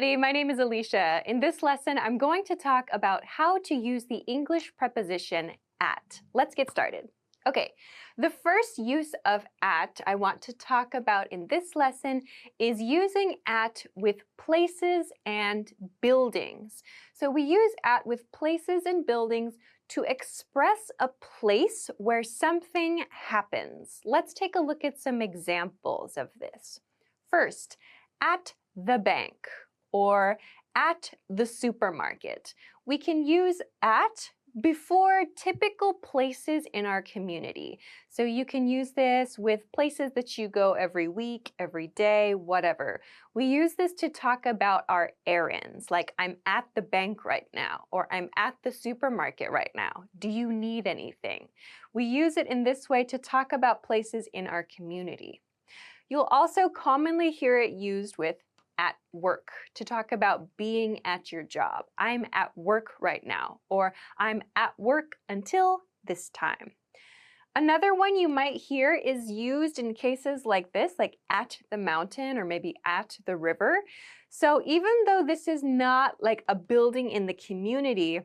My name is Alicia. In this lesson, I'm going to talk about how to use the English preposition at. Let's get started. Okay, the first use of at I want to talk about in this lesson is using at with places and buildings. So we use at with places and buildings to express a place where something happens. Let's take a look at some examples of this. First, at the bank or at the supermarket. We can use at before typical places in our community. So you can use this with places that you go every week, every day, whatever. We use this to talk about our errands, like I'm at the bank right now, or I'm at the supermarket right now. Do you need anything? We use it in this way to talk about places in our community. You'll also commonly hear it used with at work to talk about being at your job. I'm at work right now, or I'm at work until this time. Another one you might hear is used in cases like this, like at the mountain or maybe at the river. So even though this is not like a building in the community,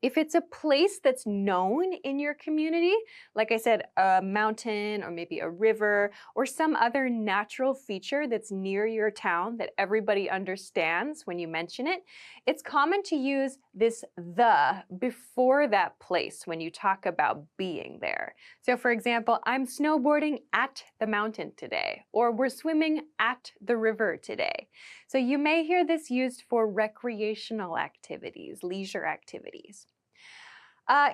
if it's a place that's known in your community, like I said, a mountain or maybe a river or some other natural feature that's near your town that everybody understands when you mention it, it's common to use this the before that place when you talk about being there. So for example, I'm snowboarding at the mountain today, or we're swimming at the river today. So you may hear this used for recreational activities, leisure activities.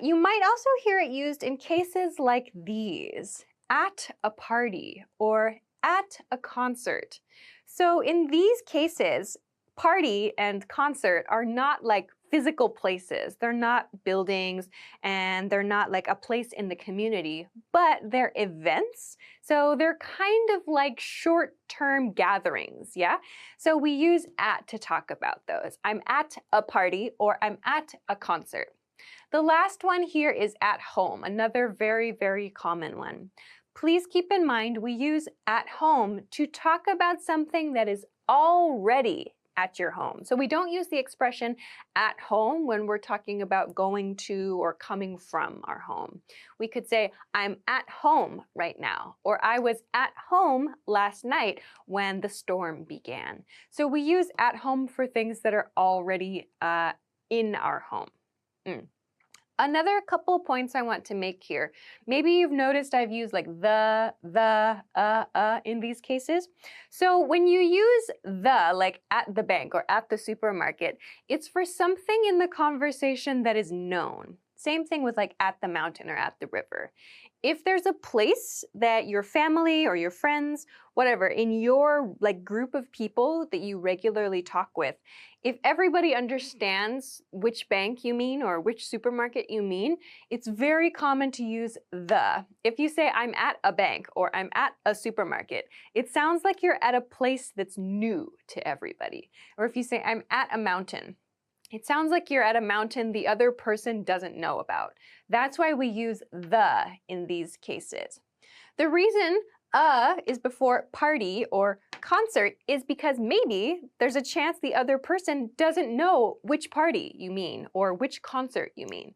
You might also hear it used in cases like these, at a party or at a concert. So in these cases, party and concert are not like physical places. They're not buildings and they're not like a place in the community, but they're events. So they're kind of like short-term gatherings, yeah? So we use at to talk about those. I'm at a party or I'm at a concert. The last one here is at home, another very, very common one. Please keep in mind we use at home to talk about something that is already at your home. So we don't use the expression at home when we're talking about going to or coming from our home. We could say, I'm at home right now, or I was at home last night when the storm began. So we use at home for things that are already in our home. Another couple points I want to make here. Maybe you've noticed I've used like the, in these cases. So when you use the, like at the bank or at the supermarket, it's for something in the conversation that is known. Same thing with like at the mountain or at the river. If there's a place that your family or your friends, whatever, in your like group of people that you regularly talk with, if everybody understands which bank you mean or which supermarket you mean, it's very common to use the. If you say I'm at a bank or I'm at a supermarket, it sounds like you're at a place that's new to everybody. Or if you say I'm at a mountain, it sounds like you're at a mountain the other person doesn't know about. That's why we use the in these cases. The reason is before party or concert is because maybe there's a chance the other person doesn't know which party you mean or which concert you mean.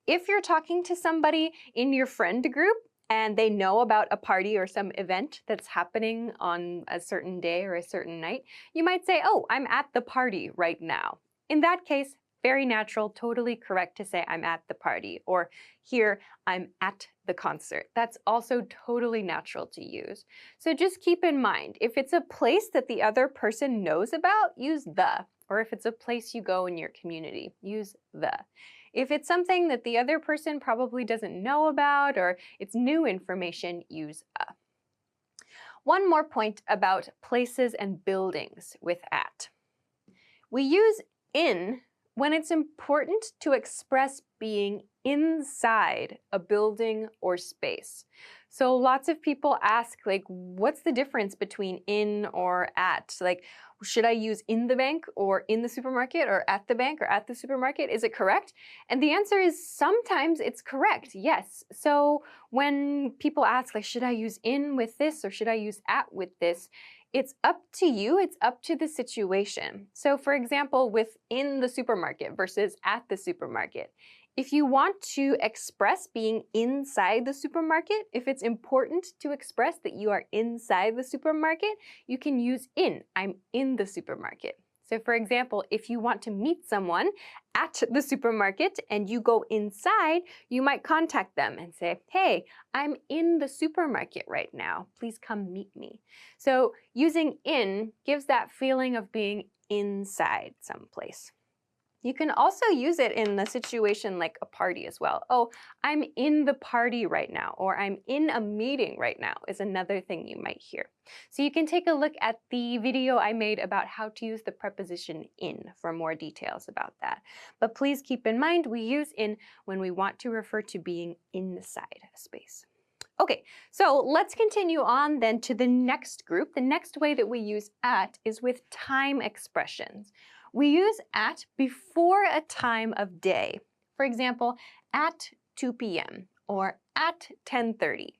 If you're talking to somebody in your friend group and they know about a party or some event that's happening on a certain day or a certain night, you might say, oh, I'm at the party right now. In that case, very natural, totally correct to say I'm at the party, or here I'm at the concert. That's also totally natural to use. So just keep in mind, if it's a place that the other person knows about, use the, or if it's a place you go in your community, use the. If it's something that the other person probably doesn't know about or it's new information, use a. One more point about places and buildings with at. We use in when it's important to express being inside a building or space. So lots of people ask, like, what's the difference between in or at? Like, should I use in the bank or in the supermarket or at the bank or at the supermarket? Is it correct? And the answer is sometimes it's correct, yes. So when people ask, like, should I use in with this or should I use at with this? it's up to you, it's up to the situation. So for example, with in the supermarket versus at the supermarket, if you want to express being inside the supermarket, if it's important to express that you are inside the supermarket, you can use in. I'm in the supermarket. So for example, if you want to meet someone at the supermarket and you go inside, you might contact them and say, hey, I'm in the supermarket right now. Please come meet me. So using in gives that feeling of being inside someplace. You can also use it in a situation like a party as well. Oh, I'm in the party right now, or I'm in a meeting right now is another thing you might hear. So you can take a look at the video I made about how to use the preposition in for more details about that. But please keep in mind we use in when we want to refer to being inside a space. Okay, so let's continue on then to the next group. The next way that we use at is with time expressions. We use at before a time of day. For example, at 2 p.m. or at 10:30.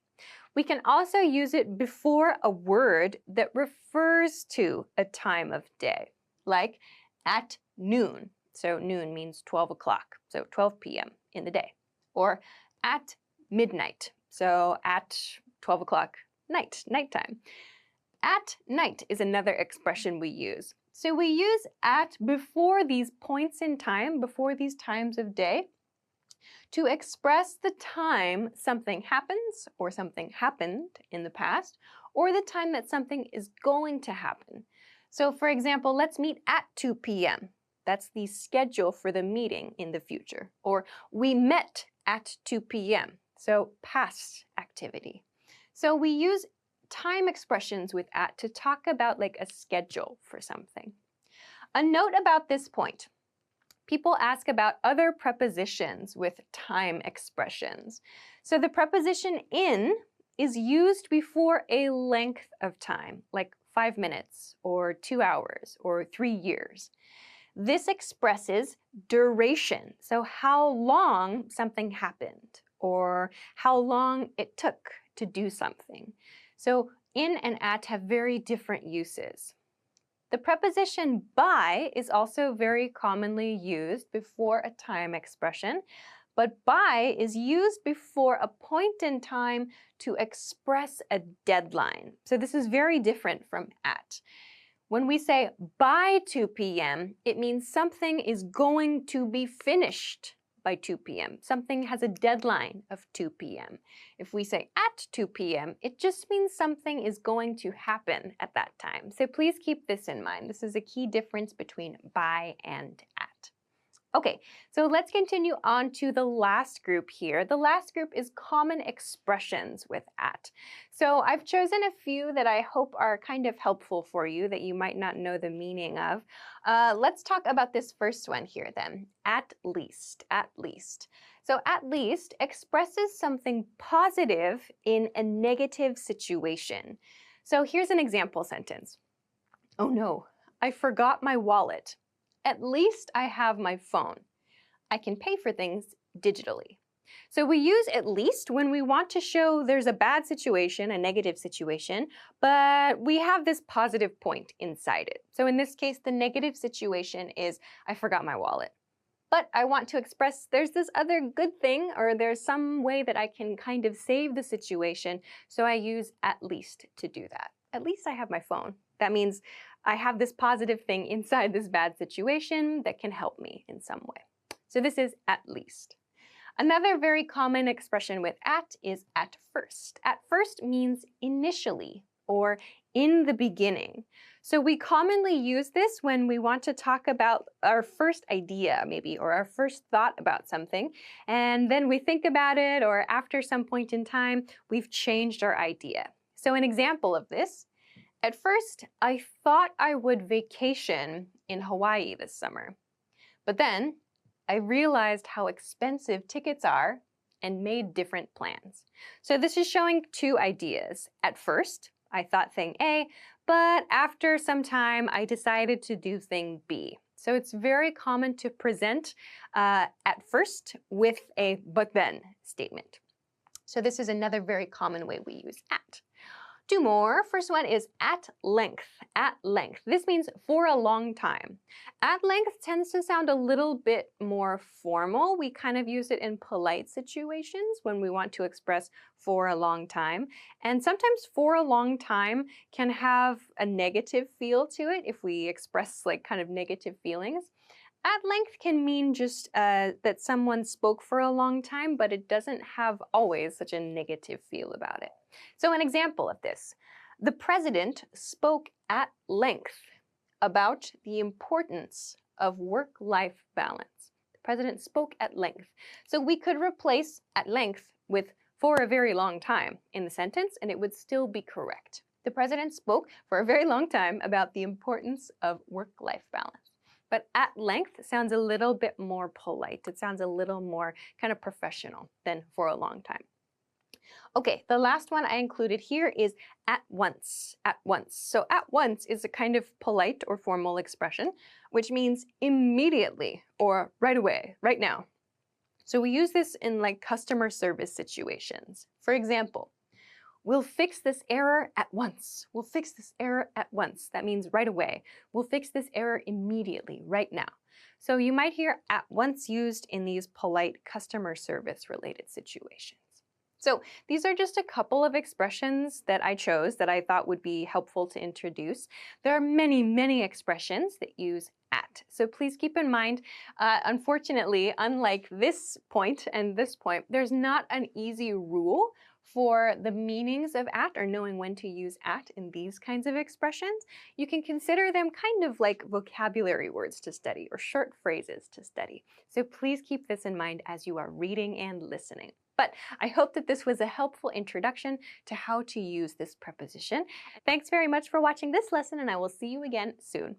We can also use it before a word that refers to a time of day, like at noon. So noon means 12 o'clock, so 12 p.m. in the day. Or at midnight, so at 12 o'clock nighttime. At night is another expression we use. So we use at before these points in time, before these times of day, to express the time something happens or something happened in the past, or the time that something is going to happen. So for example, let's meet at 2 p.m. That's the schedule for the meeting in the future. Or we met at 2 p.m. So past activity. So we use time expressions with at to talk about like a schedule for something. A note about this point. People ask about other prepositions with time expressions. So the preposition in is used before a length of time, like 5 minutes or 2 hours or 3 years. This expresses duration, so how long something happened or how long it took to do something. So in and at have very different uses. The preposition by is also very commonly used before a time expression, but by is used before a point in time to express a deadline. So this is very different from at. When we say by 2 p.m., it means something is going to be finished by 2 p.m. Something has a deadline of 2 p.m. If we say at 2 p.m., it just means something is going to happen at that time. So please keep this in mind. This is a key difference between by and at. Okay, so let's continue on to the last group here. The last group is common expressions with at. So I've chosen a few that I hope are kind of helpful for you that you might not know the meaning of. Let's talk about this first one here then. At least, at least. So at least expresses something positive in a negative situation. So here's an example sentence. Oh no, I forgot my wallet. At least I have my phone. I can pay for things digitally. So we use at least when we want to show there's a bad situation, a negative situation, but we have this positive point inside it. So in this case, the negative situation is I forgot my wallet. But I want to express there's this other good thing, or there's some way that I can kind of save the situation, so I use at least to do that. At least I have my phone. That means I have this positive thing inside this bad situation that can help me in some way. So this is at least. Another very common expression with at is at first. At first means initially or in the beginning. So we commonly use this when we want to talk about our first idea maybe, or our first thought about something, and then we think about it, or after some point in time, we've changed our idea. So an example of this, at first, I thought I would vacation in Hawaii this summer, but then I realized how expensive tickets are and made different plans. So this is showing two ideas. At first, I thought thing A, but after some time, I decided to do thing B. So it's very common to present at first with a but then statement. So this is another very common way we use at. Two more. First one is at length. At length. This means for a long time. At length tends to sound a little bit more formal. We kind of use it in polite situations when we want to express for a long time. And sometimes for a long time can have a negative feel to it if we express like kind of negative feelings. At length can mean just that someone spoke for a long time, but it doesn't have always such a negative feel about it. So an example of this, the president spoke at length about the importance of work-life balance. The president spoke at length. So we could replace at length with for a very long time in the sentence, and it would still be correct. The president spoke for a very long time about the importance of work-life balance. But at length sounds a little bit more polite. It sounds a little more kind of professional than for a long time. Okay, the last one I included here is at once. At once. So at once is a kind of polite or formal expression, which means immediately or right away, right now. So we use this in like customer service situations. For example, we'll fix this error at once. We'll fix this error at once. That means right away. We'll fix this error immediately, right now. So you might hear at once used in these polite customer service related situations. So these are just a couple of expressions that I chose that I thought would be helpful to introduce. There are many, many expressions that use at. So please keep in mind, unfortunately, unlike this point and this point, there's not an easy rule for the meanings of at or knowing when to use at in these kinds of expressions. You can consider them kind of like vocabulary words to study or short phrases to study. So please keep this in mind as you are reading and listening. But I hope that this was a helpful introduction to how to use this preposition. Thanks very much for watching this lesson, and I will see you again soon.